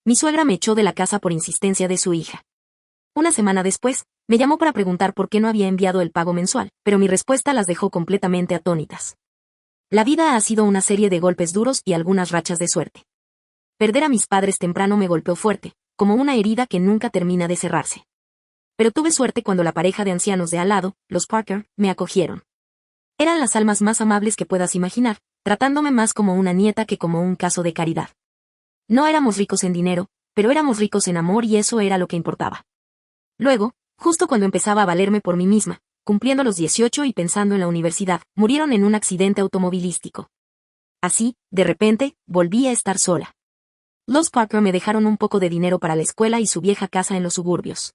Mi suegra me echó de la casa por insistencia de su hija. Una semana después, me llamó para preguntar por qué no había enviado el pago mensual, pero mi respuesta las dejó completamente atónitas. La vida ha sido una serie de golpes duros y algunas rachas de suerte. Perder a mis padres temprano me golpeó fuerte, como una herida que nunca termina de cerrarse. Pero tuve suerte cuando la pareja de ancianos de al lado, los Parker, me acogieron. Eran las almas más amables que puedas imaginar, tratándome más como una nieta que como un caso de caridad. No éramos ricos en dinero, pero éramos ricos en amor y eso era lo que importaba. Luego, justo cuando empezaba a valerme por mí misma, cumpliendo los 18 y pensando en la universidad, murieron en un accidente automovilístico. Así, de repente, volví a estar sola. Los Parker me dejaron un poco de dinero para la escuela y su vieja casa en los suburbios.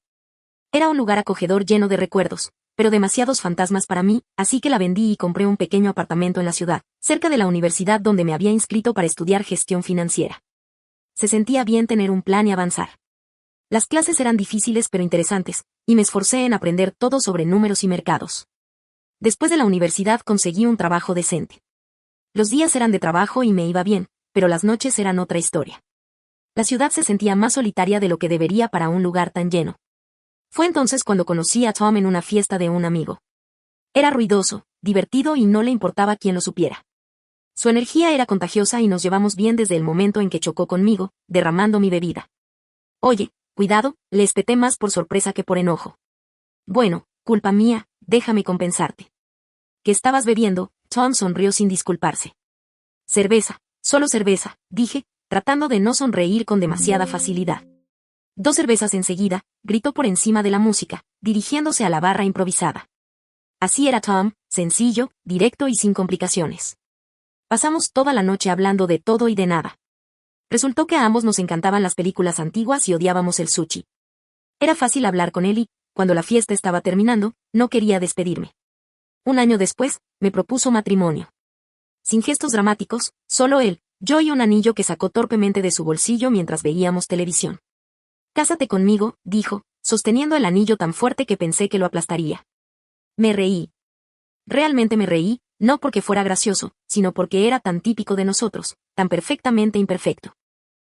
Era un lugar acogedor lleno de recuerdos, pero demasiados fantasmas para mí, así que la vendí y compré un pequeño apartamento en la ciudad, cerca de la universidad donde me había inscrito para estudiar gestión financiera. Se sentía bien tener un plan y avanzar. Las clases eran difíciles pero interesantes, y me esforcé en aprender todo sobre números y mercados. Después de la universidad conseguí un trabajo decente. Los días eran de trabajo y me iba bien, pero las noches eran otra historia. La ciudad se sentía más solitaria de lo que debería para un lugar tan lleno. Fue entonces cuando conocí a Tom en una fiesta de un amigo. Era ruidoso, divertido y no le importaba quién lo supiera. Su energía era contagiosa y nos llevamos bien desde el momento en que chocó conmigo, derramando mi bebida. Oye, cuidado, le espeté más por sorpresa que por enojo. Bueno, culpa mía, déjame compensarte. ¿Qué estabas bebiendo? Tom sonrió sin disculparse. Cerveza, solo cerveza, dije, tratando de no sonreír con demasiada facilidad. 2 cervezas enseguida, gritó por encima de la música, dirigiéndose a la barra improvisada. Así era Tom, sencillo, directo y sin complicaciones. Pasamos toda la noche hablando de todo y de nada. Resultó que a ambos nos encantaban las películas antiguas y odiábamos el sushi. Era fácil hablar con él y, cuando la fiesta estaba terminando, no quería despedirme. Un año después, me propuso matrimonio. Sin gestos dramáticos, solo él, yo y un anillo que sacó torpemente de su bolsillo mientras veíamos televisión. Cásate conmigo, dijo, sosteniendo el anillo tan fuerte que pensé que lo aplastaría. Me reí. Realmente me reí, no porque fuera gracioso, sino porque era tan típico de nosotros, tan perfectamente imperfecto.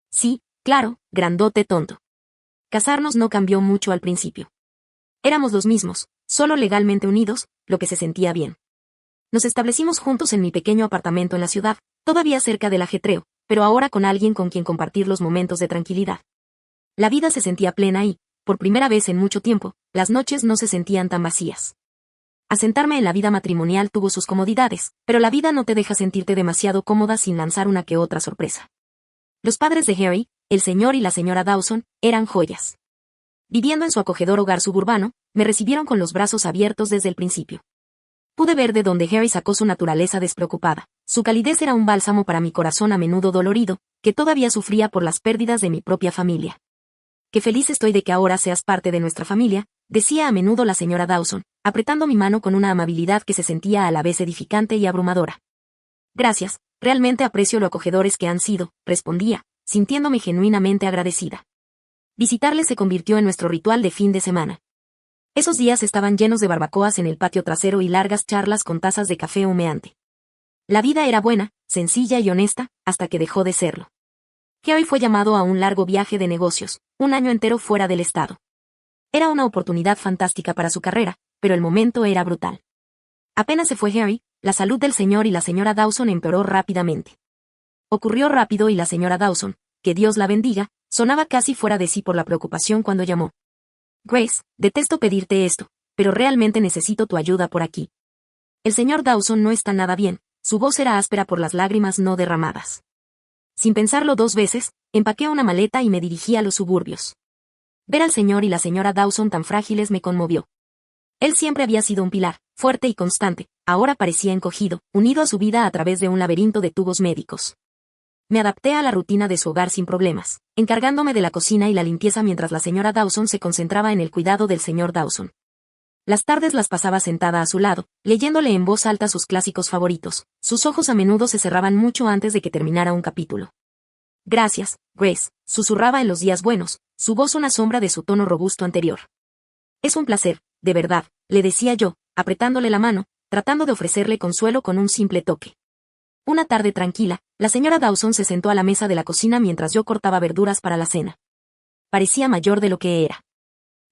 Sí, claro, grandote tonto. Casarnos no cambió mucho al principio. Éramos los mismos, solo legalmente unidos, lo que se sentía bien. Nos establecimos juntos en mi pequeño apartamento en la ciudad, todavía cerca del ajetreo, pero ahora con alguien con quien compartir los momentos de tranquilidad. La vida se sentía plena y, por primera vez en mucho tiempo, las noches no se sentían tan vacías. Asentarme en la vida matrimonial tuvo sus comodidades, pero la vida no te deja sentirte demasiado cómoda sin lanzar una que otra sorpresa. Los padres de Harry, el señor y la señora Dawson, eran joyas. Viviendo en su acogedor hogar suburbano, me recibieron con los brazos abiertos desde el principio. Pude ver de dónde Harry sacó su naturaleza despreocupada. Su calidez era un bálsamo para mi corazón a menudo dolorido, que todavía sufría por las pérdidas de mi propia familia. Qué feliz estoy de que ahora seas parte de nuestra familia, decía a menudo la señora Dawson, apretando mi mano con una amabilidad que se sentía a la vez edificante y abrumadora. Gracias, realmente aprecio lo acogedores que han sido, respondía, sintiéndome genuinamente agradecida. Visitarles se convirtió en nuestro ritual de fin de semana. Esos días estaban llenos de barbacoas en el patio trasero y largas charlas con tazas de café humeante. La vida era buena, sencilla y honesta, hasta que dejó de serlo. Harry fue llamado a un largo viaje de negocios, un año entero fuera del estado. Era una oportunidad fantástica para su carrera, pero el momento era brutal. Apenas se fue Harry, la salud del señor y la señora Dawson empeoró rápidamente. Ocurrió rápido y la señora Dawson, que Dios la bendiga, sonaba casi fuera de sí por la preocupación cuando llamó. Grace, detesto pedirte esto, pero realmente necesito tu ayuda por aquí. El señor Dawson no está nada bien, su voz era áspera por las lágrimas no derramadas. Sin pensarlo 2 veces, empaqué una maleta y me dirigí a los suburbios. Ver al señor y la señora Dawson tan frágiles me conmovió. Él siempre había sido un pilar, fuerte y constante, ahora parecía encogido, unido a su vida a través de un laberinto de tubos médicos. Me adapté a la rutina de su hogar sin problemas, encargándome de la cocina y la limpieza mientras la señora Dawson se concentraba en el cuidado del señor Dawson. Las tardes las pasaba sentada a su lado, leyéndole en voz alta sus clásicos favoritos. Sus ojos a menudo se cerraban mucho antes de que terminara un capítulo. Gracias, Grace, susurraba en los días buenos, su voz una sombra de su tono robusto anterior. Es un placer, de verdad, le decía yo, apretándole la mano, tratando de ofrecerle consuelo con un simple toque. Una tarde tranquila, la señora Dawson se sentó a la mesa de la cocina mientras yo cortaba verduras para la cena. Parecía mayor de lo que era.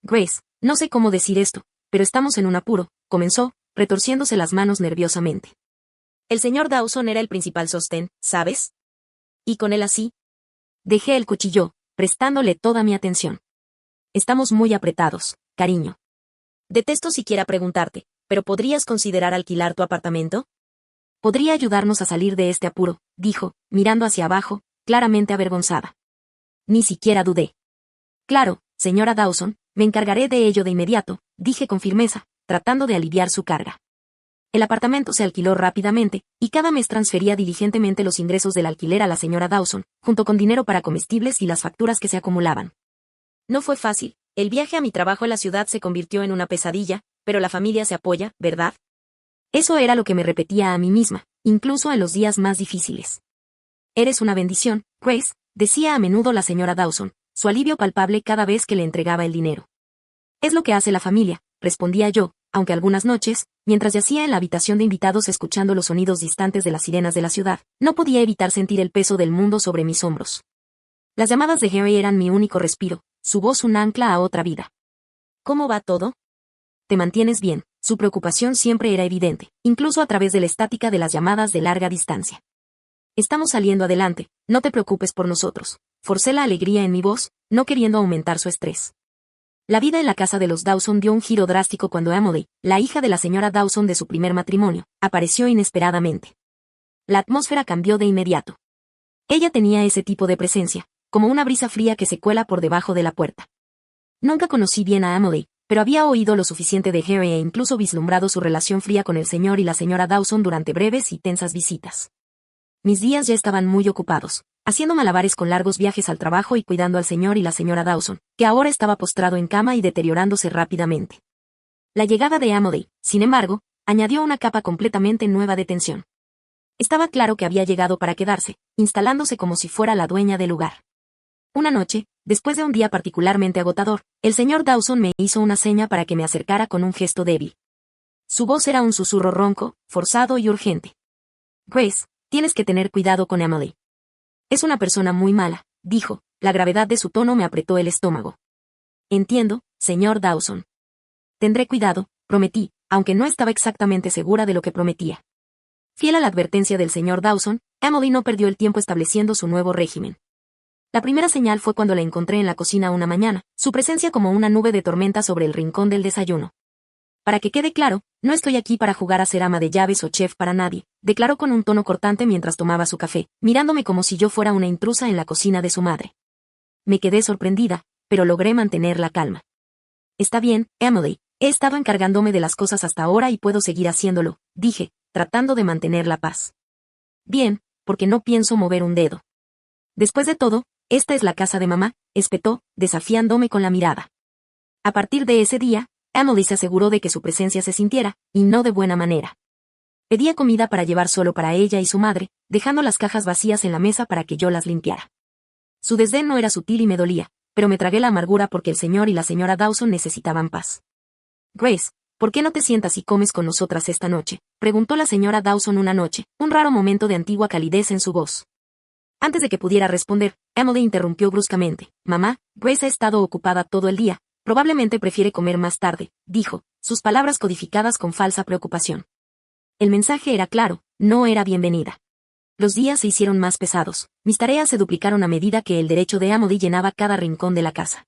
Grace, no sé cómo decir esto, pero estamos en un apuro, comenzó, retorciéndose las manos nerviosamente. El señor Dawson era el principal sostén, ¿sabes? Y con él así. Dejé el cuchillo, prestándole toda mi atención. Estamos muy apretados, cariño. Detesto siquiera preguntarte, ¿pero podrías considerar alquilar tu apartamento? Podría ayudarnos a salir de este apuro, dijo, mirando hacia abajo, claramente avergonzada. Ni siquiera dudé. Claro, señora Dawson, me encargaré de ello de inmediato, dije con firmeza, tratando de aliviar su carga. El apartamento se alquiló rápidamente, y cada mes transfería diligentemente los ingresos del alquiler a la señora Dawson, junto con dinero para comestibles y las facturas que se acumulaban. No fue fácil, el viaje a mi trabajo en la ciudad se convirtió en una pesadilla, pero la familia se apoya, ¿verdad? Eso era lo que me repetía a mí misma, incluso en los días más difíciles. Eres una bendición, Grace, decía a menudo la señora Dawson, su alivio palpable cada vez que le entregaba el dinero. Es lo que hace la familia, respondía yo, aunque algunas noches, mientras yacía en la habitación de invitados escuchando los sonidos distantes de las sirenas de la ciudad, no podía evitar sentir el peso del mundo sobre mis hombros. Las llamadas de Harry eran mi único respiro, su voz un ancla a otra vida. ¿Cómo va todo? ¿Te mantienes bien? Su preocupación siempre era evidente, incluso a través de la estática de las llamadas de larga distancia. Estamos saliendo adelante, no te preocupes por nosotros. Forcé la alegría en mi voz, no queriendo aumentar su estrés. La vida en la casa de los Dawson dio un giro drástico cuando Emily, la hija de la señora Dawson de su primer matrimonio, apareció inesperadamente. La atmósfera cambió de inmediato. Ella tenía ese tipo de presencia, como una brisa fría que se cuela por debajo de la puerta. Nunca conocí bien a Emily, pero había oído lo suficiente de Harry e incluso vislumbrado su relación fría con el señor y la señora Dawson durante breves y tensas visitas. Mis días ya estaban muy ocupados, haciendo malabares con largos viajes al trabajo y cuidando al señor y la señora Dawson, que ahora estaba postrado en cama y deteriorándose rápidamente. La llegada de Emily, sin embargo, añadió una capa completamente nueva de tensión. Estaba claro que había llegado para quedarse, instalándose como si fuera la dueña del lugar. Una noche, después de un día particularmente agotador, el señor Dawson me hizo una seña para que me acercara con un gesto débil. Su voz era un susurro ronco, forzado y urgente. Grace, tienes que tener cuidado con Emily. Es una persona muy mala, dijo, la gravedad de su tono me apretó el estómago. Entiendo, señor Dawson. Tendré cuidado, prometí, aunque no estaba exactamente segura de lo que prometía. Fiel a la advertencia del señor Dawson, Emily no perdió el tiempo estableciendo su nuevo régimen. La primera señal fue cuando la encontré en la cocina una mañana, su presencia como una nube de tormenta sobre el rincón del desayuno. Para que quede claro, no estoy aquí para jugar a ser ama de llaves o chef para nadie, declaró con un tono cortante mientras tomaba su café, mirándome como si yo fuera una intrusa en la cocina de su madre. Me quedé sorprendida, pero logré mantener la calma. Está bien, Emily, he estado encargándome de las cosas hasta ahora y puedo seguir haciéndolo, dije, tratando de mantener la paz. Bien, porque no pienso mover un dedo. Después de todo, esta es la casa de mamá, espetó, desafiándome con la mirada. A partir de ese día, Emily se aseguró de que su presencia se sintiera, y no de buena manera. Pedía comida para llevar solo para ella y su madre, dejando las cajas vacías en la mesa para que yo las limpiara. Su desdén no era sutil y me dolía, pero me tragué la amargura porque el señor y la señora Dawson necesitaban paz. Grace, ¿por qué no te sientas y comes con nosotras esta noche?, preguntó la señora Dawson una noche, un raro momento de antigua calidez en su voz. Antes de que pudiera responder, Emily interrumpió bruscamente. Mamá, Grace ha estado ocupada todo el día, probablemente prefiere comer más tarde, dijo, sus palabras codificadas con falsa preocupación. El mensaje era claro, no era bienvenida. Los días se hicieron más pesados, mis tareas se duplicaron a medida que el derecho de Emily llenaba cada rincón de la casa.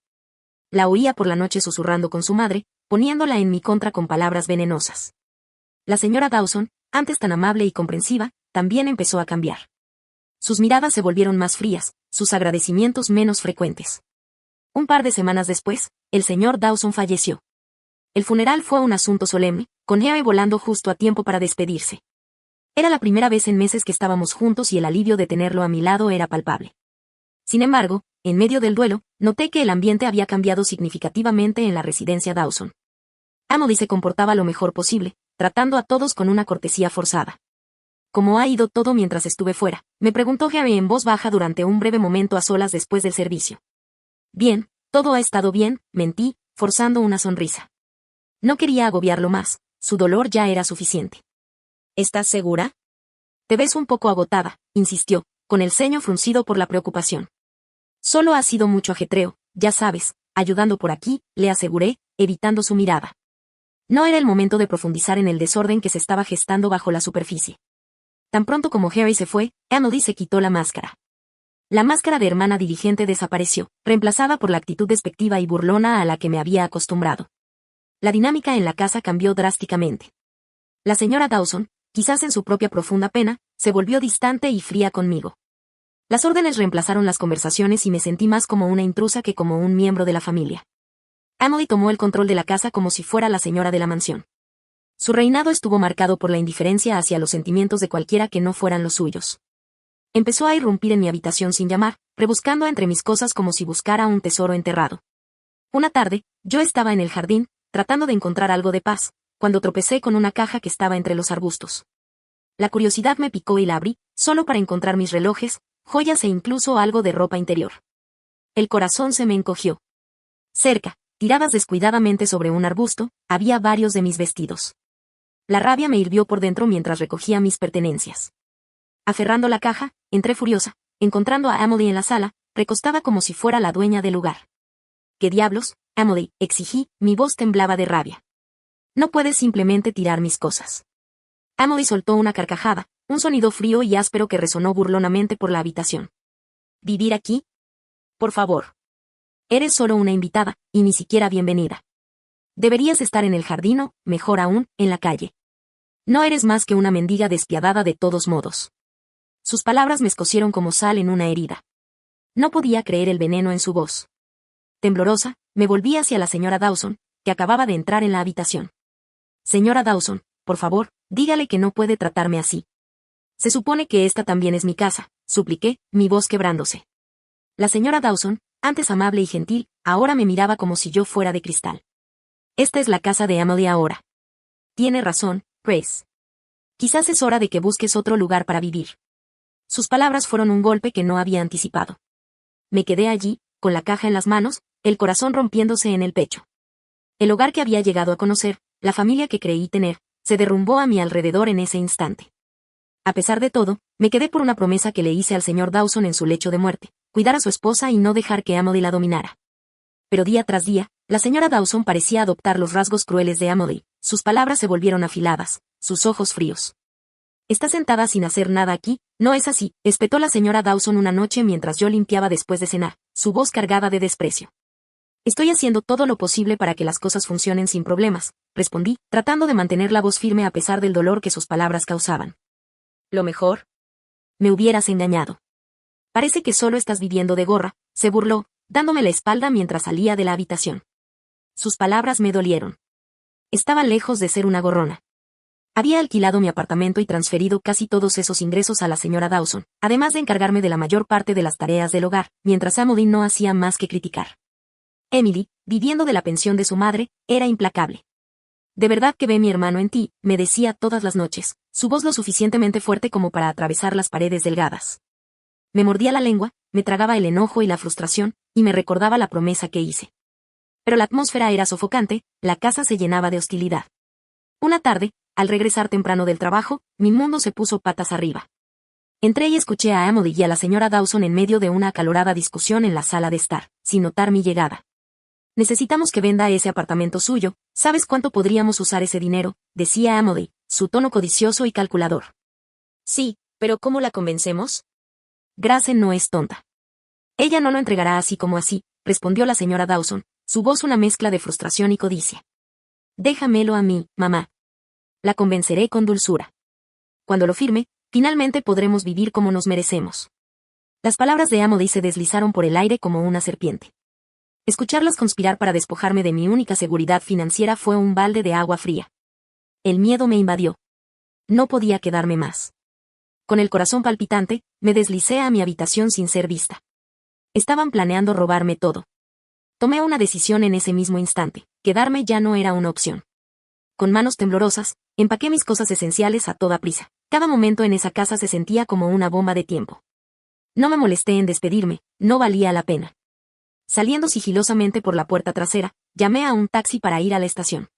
La oía por la noche susurrando con su madre, poniéndola en mi contra con palabras venenosas. La señora Dawson, antes tan amable y comprensiva, también empezó a cambiar. Sus miradas se volvieron más frías, sus agradecimientos menos frecuentes. Un par de semanas después, el señor Dawson falleció. El funeral fue un asunto solemne, con Harry volando justo a tiempo para despedirse. Era la primera vez en meses que estábamos juntos y el alivio de tenerlo a mi lado era palpable. Sin embargo, en medio del duelo, noté que el ambiente había cambiado significativamente en la residencia Dawson. Emily se comportaba lo mejor posible, tratando a todos con una cortesía forzada. ¿Cómo ha ido todo mientras estuve fuera?, me preguntó Harry en voz baja durante un breve momento a solas después del servicio. Bien, todo ha estado bien, mentí, forzando una sonrisa. No quería agobiarlo más, su dolor ya era suficiente. ¿Estás segura? Te ves un poco agotada, insistió, con el ceño fruncido por la preocupación. Solo ha sido mucho ajetreo, ya sabes, ayudando por aquí, le aseguré, evitando su mirada. No era el momento de profundizar en el desorden que se estaba gestando bajo la superficie. Tan pronto como Harry se fue, Emily se quitó la máscara. La máscara de hermana diligente desapareció, reemplazada por la actitud despectiva y burlona a la que me había acostumbrado. La dinámica en la casa cambió drásticamente. La señora Dawson, quizás en su propia profunda pena, se volvió distante y fría conmigo. Las órdenes reemplazaron las conversaciones y me sentí más como una intrusa que como un miembro de la familia. Emily tomó el control de la casa como si fuera la señora de la mansión. Su reinado estuvo marcado por la indiferencia hacia los sentimientos de cualquiera que no fueran los suyos. Empezó a irrumpir en mi habitación sin llamar, rebuscando entre mis cosas como si buscara un tesoro enterrado. Una tarde, yo estaba en el jardín, tratando de encontrar algo de paz, cuando tropecé con una caja que estaba entre los arbustos. La curiosidad me picó y la abrí, solo para encontrar mis relojes, joyas e incluso algo de ropa interior. El corazón se me encogió. Cerca, tiradas descuidadamente sobre un arbusto, había varios de mis vestidos. La rabia me hirvió por dentro mientras recogía mis pertenencias. Aferrando la caja, entré furiosa, encontrando a Emily en la sala, recostada como si fuera la dueña del lugar. ¿Qué diablos, Emily?, exigí, mi voz temblaba de rabia. No puedes simplemente tirar mis cosas. Emily soltó una carcajada, un sonido frío y áspero que resonó burlonamente por la habitación. ¿Vivir aquí? Por favor. Eres solo una invitada, y ni siquiera bienvenida. Deberías estar en el jardín o, mejor aún, en la calle. No eres más que una mendiga despiadada de todos modos. Sus palabras me escocieron como sal en una herida. No podía creer el veneno en su voz. Temblorosa, me volví hacia la señora Dawson, que acababa de entrar en la habitación. Señora Dawson, por favor, dígale que no puede tratarme así. Se supone que esta también es mi casa, supliqué, mi voz quebrándose. La señora Dawson, antes amable y gentil, ahora me miraba como si yo fuera de cristal. Esta es la casa de Emily ahora. Tiene razón, Grace. Quizás es hora de que busques otro lugar para vivir. Sus palabras fueron un golpe que no había anticipado. Me quedé allí, con la caja en las manos, el corazón rompiéndose en el pecho. El hogar que había llegado a conocer, la familia que creí tener, se derrumbó a mi alrededor en ese instante. A pesar de todo, me quedé por una promesa que le hice al señor Dawson en su lecho de muerte, cuidar a su esposa y no dejar que Emily la dominara. Pero día tras día, la señora Dawson parecía adoptar los rasgos crueles de Emily, sus palabras se volvieron afiladas, sus ojos fríos. «Está sentada sin hacer nada aquí, ¿no es así?», espetó la señora Dawson una noche mientras yo limpiaba después de cenar, su voz cargada de desprecio. «Estoy haciendo todo lo posible para que las cosas funcionen sin problemas», respondí, tratando de mantener la voz firme a pesar del dolor que sus palabras causaban. «¿Lo mejor? Me hubieras engañado. Parece que solo estás viviendo de gorra», se burló, dándome la espalda mientras salía de la habitación. Sus palabras me dolieron. Estaba lejos de ser una gorrona. Había alquilado mi apartamento y transferido casi todos esos ingresos a la señora Dawson, además de encargarme de la mayor parte de las tareas del hogar, mientras Emily no hacía más que criticar. Emily, viviendo de la pensión de su madre, era implacable. «De verdad que ve mi hermano en ti», me decía todas las noches, su voz lo suficientemente fuerte como para atravesar las paredes delgadas. Me mordía la lengua, me tragaba el enojo y la frustración, y me recordaba la promesa que hice. Pero la atmósfera era sofocante, la casa se llenaba de hostilidad. Una tarde, al regresar temprano del trabajo, mi mundo se puso patas arriba. Entré y escuché a Emily y a la señora Dawson en medio de una acalorada discusión en la sala de estar, sin notar mi llegada. «Necesitamos que venda ese apartamento suyo, ¿sabes cuánto podríamos usar ese dinero?», decía Emily, su tono codicioso y calculador. «Sí, pero ¿cómo la convencemos?». «Grace no es tonta. Ella no lo entregará así como así», respondió la señora Dawson, su voz una mezcla de frustración y codicia. «Déjamelo a mí, mamá. La convenceré con dulzura. Cuando lo firme, finalmente podremos vivir como nos merecemos». Las palabras de Emily se deslizaron por el aire como una serpiente. Escucharlas conspirar para despojarme de mi única seguridad financiera fue un balde de agua fría. El miedo me invadió. No podía quedarme más. Con el corazón palpitante, me deslicé a mi habitación sin ser vista. Estaban planeando robarme todo. Tomé una decisión en ese mismo instante, quedarme ya no era una opción. Con manos temblorosas, empaqué mis cosas esenciales a toda prisa. Cada momento en esa casa se sentía como una bomba de tiempo. No me molesté en despedirme, no valía la pena. Saliendo sigilosamente por la puerta trasera, llamé a un taxi para ir a la estación.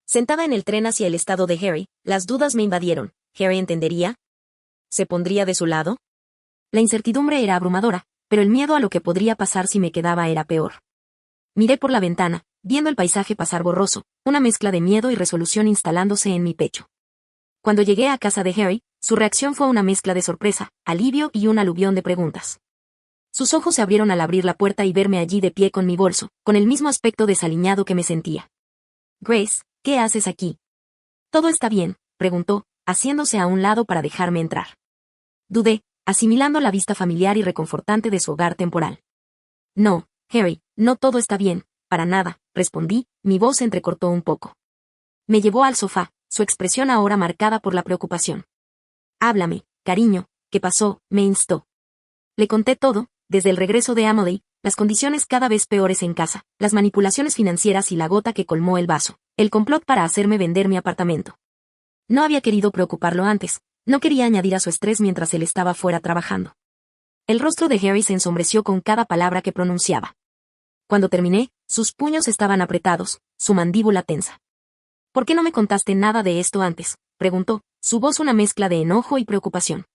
Sentada en el tren hacia el estado de Harry, las dudas me invadieron. ¿Harry entendería? ¿Se pondría de su lado? La incertidumbre era abrumadora, pero el miedo a lo que podría pasar si me quedaba era peor. Miré por la ventana, viendo el paisaje pasar borroso, una mezcla de miedo y resolución instalándose en mi pecho. Cuando llegué a casa de Harry, su reacción fue una mezcla de sorpresa, alivio y un aluvión de preguntas. Sus ojos se abrieron al abrir la puerta y verme allí de pie con mi bolso, con el mismo aspecto desaliñado que me sentía. Grace, ¿qué haces aquí? ¿Todo está bien?, preguntó, haciéndose a un lado para dejarme entrar. Dudé, asimilando la vista familiar y reconfortante de su hogar temporal. No, Harry, no todo está bien, para nada, respondí, mi voz se entrecortó un poco. Me llevó al sofá, su expresión ahora marcada por la preocupación. Háblame, cariño, ¿qué pasó?, me instó. Le conté todo, desde el regreso de Amelie, las condiciones cada vez peores en casa, las manipulaciones financieras y la gota que colmó el vaso, el complot para hacerme vender mi apartamento. No había querido preocuparlo antes, no quería añadir a su estrés mientras él estaba fuera trabajando. El rostro de Harry se ensombreció con cada palabra que pronunciaba. Cuando terminé, sus puños estaban apretados, su mandíbula tensa. ¿Por qué no me contaste nada de esto antes?, preguntó, su voz una mezcla de enojo y preocupación.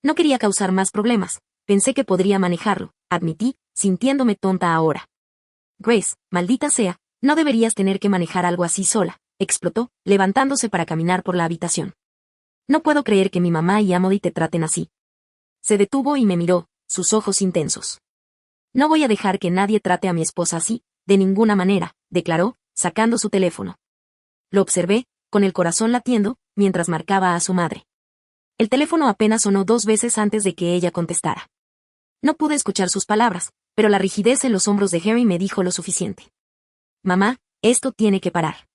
No quería causar más problemas, pensé que podría manejarlo, admití, sintiéndome tonta ahora. Grace, maldita sea, no deberías tener que manejar algo así sola, explotó, levantándose para caminar por la habitación. No puedo creer que mi mamá y Amelie te traten así. Se detuvo y me miró, sus ojos intensos. No voy a dejar que nadie trate a mi esposa así, de ninguna manera, declaró, sacando su teléfono. Lo observé, con el corazón latiendo, mientras marcaba a su madre. El teléfono apenas sonó 2 veces antes de que ella contestara. No pude escuchar sus palabras, pero la rigidez en los hombros de Harry me dijo lo suficiente. Mamá, esto tiene que parar.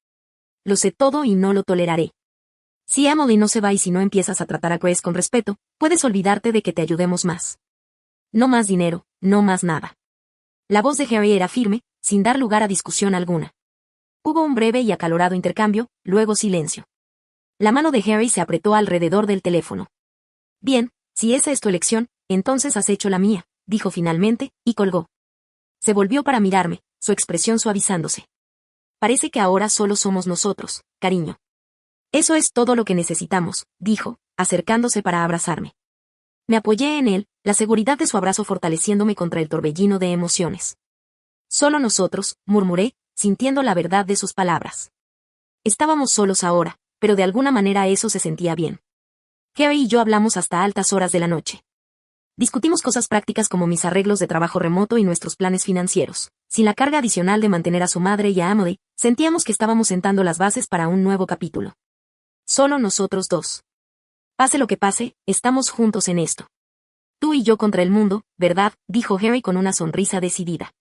Lo sé todo y no lo toleraré. Si Amelie no se va y si no empiezas a tratar a Grace con respeto, puedes olvidarte de que te ayudemos más. No más dinero, no más nada. La voz de Harry era firme, sin dar lugar a discusión alguna. Hubo un breve y acalorado intercambio, luego silencio. La mano de Harry se apretó alrededor del teléfono. Bien, si esa es tu elección, entonces has hecho la mía, dijo finalmente, y colgó. Se volvió para mirarme, su expresión suavizándose. Parece que ahora solo somos nosotros, cariño. Eso es todo lo que necesitamos, dijo, acercándose para abrazarme. Me apoyé en él, la seguridad de su abrazo fortaleciéndome contra el torbellino de emociones. Solo nosotros, murmuré, sintiendo la verdad de sus palabras. Estábamos solos ahora, pero de alguna manera eso se sentía bien. Harry y yo hablamos hasta altas horas de la noche. Discutimos cosas prácticas como mis arreglos de trabajo remoto y nuestros planes financieros. Sin la carga adicional de mantener a su madre y a Amelie, sentíamos que estábamos sentando las bases para un nuevo capítulo. Solo nosotros dos. Pase lo que pase, estamos juntos en esto. Tú y yo contra el mundo, ¿verdad?, dijo Harry con una sonrisa decidida.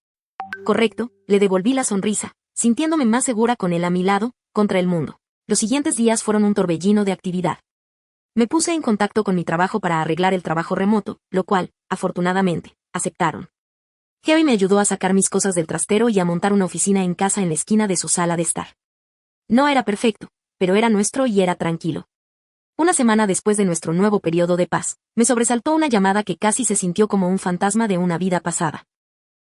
Correcto, le devolví la sonrisa, sintiéndome más segura con él a mi lado, contra el mundo. Los siguientes días fueron un torbellino de actividad. Me puse en contacto con mi trabajo para arreglar el trabajo remoto, lo cual, afortunadamente, aceptaron. Harry me ayudó a sacar mis cosas del trastero y a montar una oficina en casa en la esquina de su sala de estar. No era perfecto, pero era nuestro y era tranquilo. Una semana después de nuestro nuevo periodo de paz, me sobresaltó una llamada que casi se sintió como un fantasma de una vida pasada.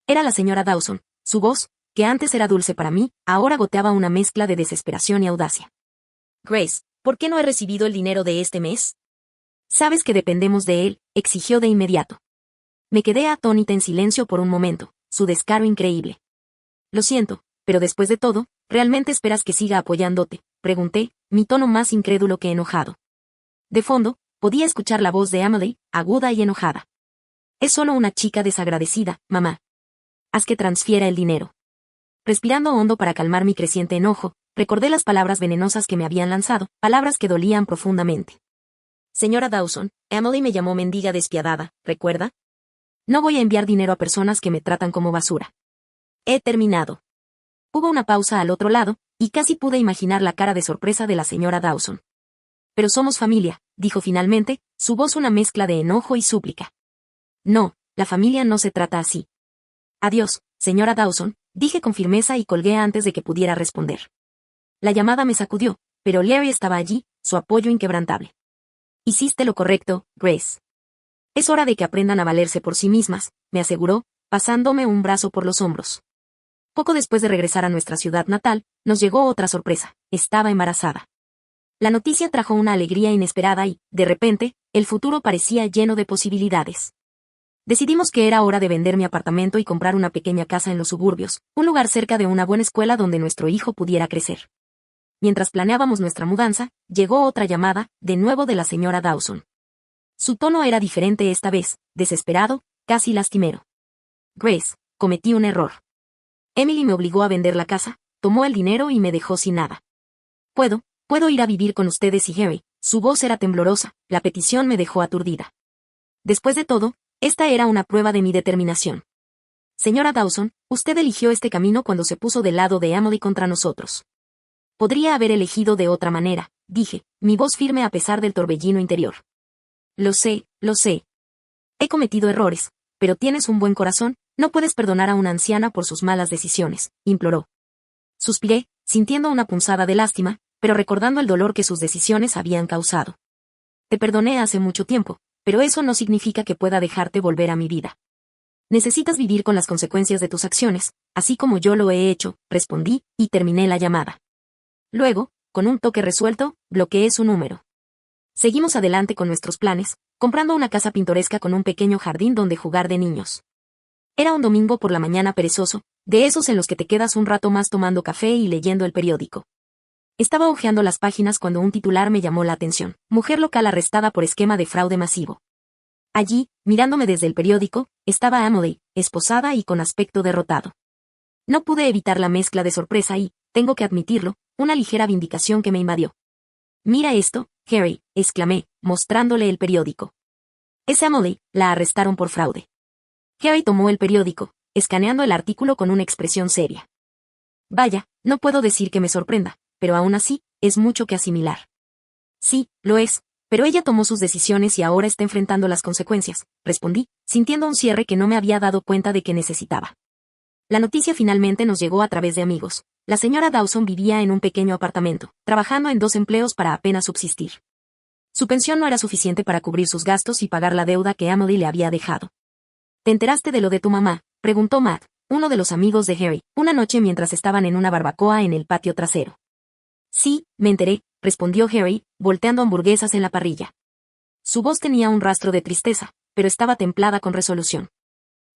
Era la señora Dawson, su voz, que antes era dulce para mí, ahora goteaba una mezcla de desesperación y audacia. Grace, ¿por qué no he recibido el dinero de este mes? Sabes que dependemos de él, exigió de inmediato. Me quedé atónita en silencio por un momento, su descaro increíble. Lo siento, pero después de todo, ¿realmente esperas que siga apoyándote?, pregunté, mi tono más incrédulo que enojado. De fondo, podía escuchar la voz de Amelie, aguda y enojada. Es solo una chica desagradecida, mamá. Haz que transfiera el dinero. Respirando hondo para calmar mi creciente enojo, recordé las palabras venenosas que me habían lanzado, palabras que dolían profundamente. Señora Dawson, Amelie me llamó mendiga despiadada, ¿recuerda? No voy a enviar dinero a personas que me tratan como basura. He terminado. Hubo una pausa al otro lado, y casi pude imaginar la cara de sorpresa de la señora Dawson. Pero somos familia, dijo finalmente, su voz una mezcla de enojo y súplica. No, la familia no se trata así. Adiós, señora Dawson, dije con firmeza y colgué antes de que pudiera responder. La llamada me sacudió, pero Larry estaba allí, su apoyo inquebrantable. Hiciste lo correcto, Grace. Es hora de que aprendan a valerse por sí mismas, me aseguró, pasándome un brazo por los hombros. Poco después de regresar a nuestra ciudad natal, nos llegó otra sorpresa, estaba embarazada. La noticia trajo una alegría inesperada y, de repente, el futuro parecía lleno de posibilidades. Decidimos que era hora de vender mi apartamento y comprar una pequeña casa en los suburbios, un lugar cerca de una buena escuela donde nuestro hijo pudiera crecer. Mientras planeábamos nuestra mudanza, llegó otra llamada, de nuevo de la señora Dawson. Su tono era diferente esta vez, desesperado, casi lastimero. Grace, cometí un error. Emily me obligó a vender la casa, tomó el dinero y me dejó sin nada. Puedo ir a vivir con ustedes y Harry. Su voz era temblorosa, la petición me dejó aturdida. Después de todo, esta era una prueba de mi determinación. Señora Dawson, usted eligió este camino cuando se puso del lado de Emily contra nosotros. Podría haber elegido de otra manera, dije, mi voz firme a pesar del torbellino interior. Lo sé. He cometido errores, pero tienes un buen corazón, no puedes perdonar a una anciana por sus malas decisiones, imploró. Suspiré, sintiendo una punzada de lástima, pero recordando el dolor que sus decisiones habían causado. Te perdoné hace mucho tiempo, pero eso no significa que pueda dejarte volver a mi vida. Necesitas vivir con las consecuencias de tus acciones, así como yo lo he hecho, respondí, y terminé la llamada. Luego, con un toque resuelto, bloqueé su número. Seguimos adelante con nuestros planes, comprando una casa pintoresca con un pequeño jardín donde jugar de niños. Era un domingo por la mañana perezoso, de esos en los que te quedas un rato más tomando café y leyendo el periódico. Estaba hojeando las páginas cuando un titular me llamó la atención. Mujer local arrestada por esquema de fraude masivo. Allí, mirándome desde el periódico, estaba Emily, esposada y con aspecto derrotado. No pude evitar la mezcla de sorpresa y, tengo que admitirlo, una ligera vindicación que me invadió. Mira esto, Harry, exclamé, mostrándole el periódico. Es Emily, la arrestaron por fraude. Harry tomó el periódico, escaneando el artículo con una expresión seria. Vaya, no puedo decir que me sorprenda, pero aún así, es mucho que asimilar. Sí, lo es, pero ella tomó sus decisiones y ahora está enfrentando las consecuencias, respondí, sintiendo un cierre que no me había dado cuenta de que necesitaba. La noticia finalmente nos llegó a través de amigos. La señora Dawson vivía en un pequeño apartamento, trabajando en 2 empleos para apenas subsistir. Su pensión no era suficiente para cubrir sus gastos y pagar la deuda que Emily le había dejado. ¿Te enteraste de lo de tu mamá?, preguntó Matt, uno de los amigos de Harry, una noche mientras estaban en una barbacoa en el patio trasero. Sí, me enteré, respondió Harry, volteando hamburguesas en la parrilla. Su voz tenía un rastro de tristeza, pero estaba templada con resolución.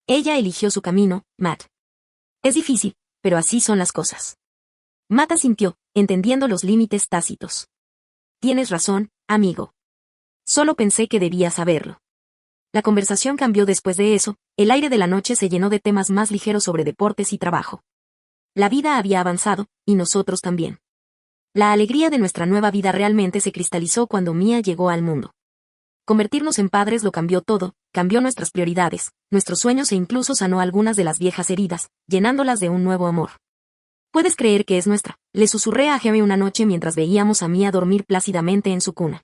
Ella eligió su camino, Matt. Es difícil, pero así son las cosas. Matt asintió, entendiendo los límites tácitos. Tienes razón, amigo. Solo pensé que debía saberlo. La conversación cambió después de eso, el aire de la noche se llenó de temas más ligeros sobre deportes y trabajo. La vida había avanzado, y nosotros también. La alegría de nuestra nueva vida realmente se cristalizó cuando Mia llegó al mundo. Convertirnos en padres lo cambió todo, cambió nuestras prioridades, nuestros sueños e incluso sanó algunas de las viejas heridas, llenándolas de un nuevo amor. ¿Puedes creer que es nuestra?, le susurré a Harry una noche mientras veíamos a Mia dormir plácidamente en su cuna.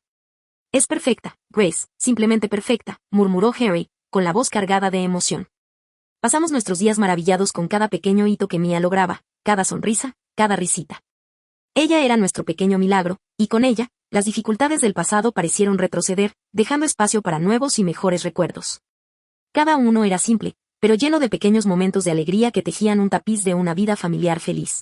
Es perfecta, Grace, simplemente perfecta, murmuró Harry, con la voz cargada de emoción. Pasamos nuestros días maravillados con cada pequeño hito que Mia lograba, cada sonrisa, cada risita. Ella era nuestro pequeño milagro, y con ella, las dificultades del pasado parecieron retroceder, dejando espacio para nuevos y mejores recuerdos. Cada uno era simple, pero lleno de pequeños momentos de alegría que tejían un tapiz de una vida familiar feliz.